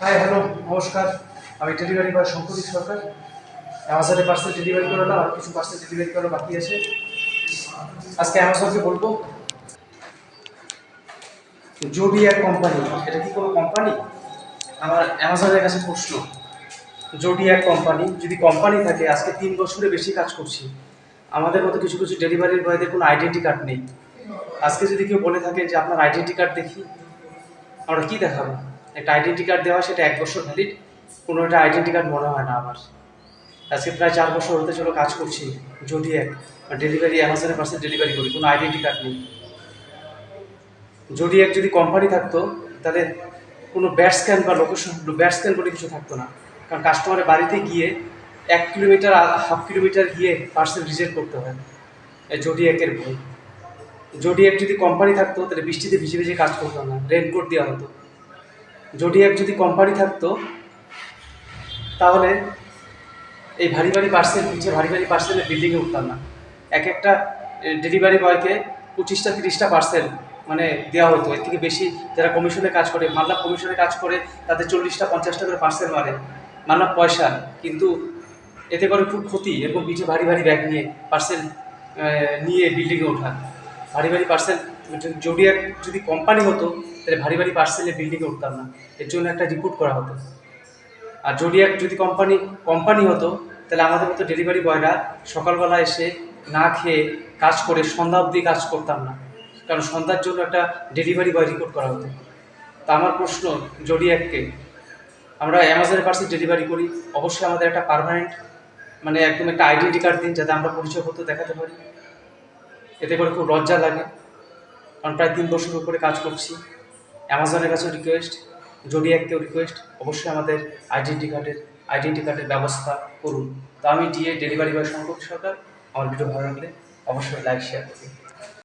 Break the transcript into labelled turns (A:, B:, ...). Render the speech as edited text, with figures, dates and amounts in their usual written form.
A: Hi hello নমস্কার। আমি delivery boy Shankari সরকার। অ্যামাজনে পার্সেল ডেলিভারি করলাম, আর কিছু পার্সেল ডেলিভারি করা বাকি আছে। আজকে অ্যামাজনকে বলবো জোডিয়াক কোম্পানি, এটা কি কোনো কোম্পানি? আমার অ্যামাজনের কাছে প্রশ্ন। জোডিয়াক কোম্পানি যদি কোম্পানি থাকে, আজকে 3 বছরের বেশি কাজ করছি। আমাদের মতো কিছু কিছু ডেলিভারি বয়দের কোনো আইডেন্টি কার্ড নেই। আজকে যদি কেউ বলে থাকে যে আপনার আইডেন্টি কার্ড দেখি, আমরা কি দেখাবো? একটা আইডেন্টি কার্ড দেওয়া, সেটা 1 বছর ভ্যালিড। কোনো একটা আইডেন্টি কার্ড মনে হয় না আমার। আজকে প্রায় 4 বছর হতে চলো কাজ করছি। যদি এক ডেলিভারি অ্যামাজনে পার্সেল ডেলিভারি করি, কোনো আইডেন্টি কার্ড নেই। যদি এক যদি কোম্পানি থাকতো, তাহলে কোনো ব্যাট স্ক্যান বা লোকেশন ব্যাট স্ক্যান বলে কিছু থাকতো না। কারণ কাস্টমারের বাড়িতে গিয়ে 1 কিলোমিটার হাফ কিলোমিটার গিয়ে পার্সেল রিজেক্ট করতে হয় এই জোডিয়াকের ভয়। জোডিয়াক যদি কোম্পানি থাকতো, তাহলে বৃষ্টিতে ভিজে ভিজে কাজ করতো না, রেনকোট দেওয়া হতো। জোডিয়াক যদি কোম্পানি থাকতো, তাহলে এই ভারী ভারী পার্সেল পিছিয়ে ভারী ভারী পার্সেলের বিল্ডিংয়ে উঠতাম না। এক একটা ডেলিভারি বয়কে 25টা 30টা পার্সেল মানে দেওয়া হতো। এর থেকে বেশি যারা কমিশনে কাজ করে, মানলাম কমিশনে কাজ করে, তাদের 40টা 50টা করে পার্সেল মারে, মানলাম পয়সা। কিন্তু এতে করে খুব ক্ষতি, এবং পিঠে ভারী ভারী ব্যাগ নিয়ে পার্সেল নিয়ে বিল্ডিংয়ে ওঠা। ভারী ভারী পার্সেল, জোডিয়াক যদি কোম্পানি হতো, তাহলে ভারী ভারী পার্সেলে বিল্ডিংয়ে উঠতাম না। এর জন্য একটা রিপোর্ট করা হতো। আর জোডিয়াক যদি কোম্পানি হতো, তাহলে আমাদের মতো ডেলিভারি বয়রা সকালবেলা এসে না খেয়ে কাজ করে সন্ধ্যা অবধি কাজ করতাম না, কারণ সন্ধ্যার জন্য একটা ডেলিভারি বয় রিপোর্ট করা হতো। তা আমার প্রশ্ন জোডিয়াককে, আমরা অ্যামাজনের পার্সেল ডেলিভারি করি, অবশ্যই আমাদের একটা পার্মানেন্ট মানে একদম একটা আইডেন্টি কার্ড দিন, যাতে আমরা পরিচয়পত্র দেখাতে পারি। এতে করে খুব লজ্জা লাগে, কারণ প্রায় 3 বছর উপরে কাজ করছি। অ্যামাজনের কাছেও রিকোয়েস্ট, জোডিয়াককেও রিকোয়েস্ট, অবশ্যই আমাদের আইডেন্টি কার্ডের ব্যবস্থা করুন। তো আমি ডেলিভারি বয় শঙ্কর সরকার। আমার ভিডিও ভালো লাগলে অবশ্যই লাইক শেয়ার করুন।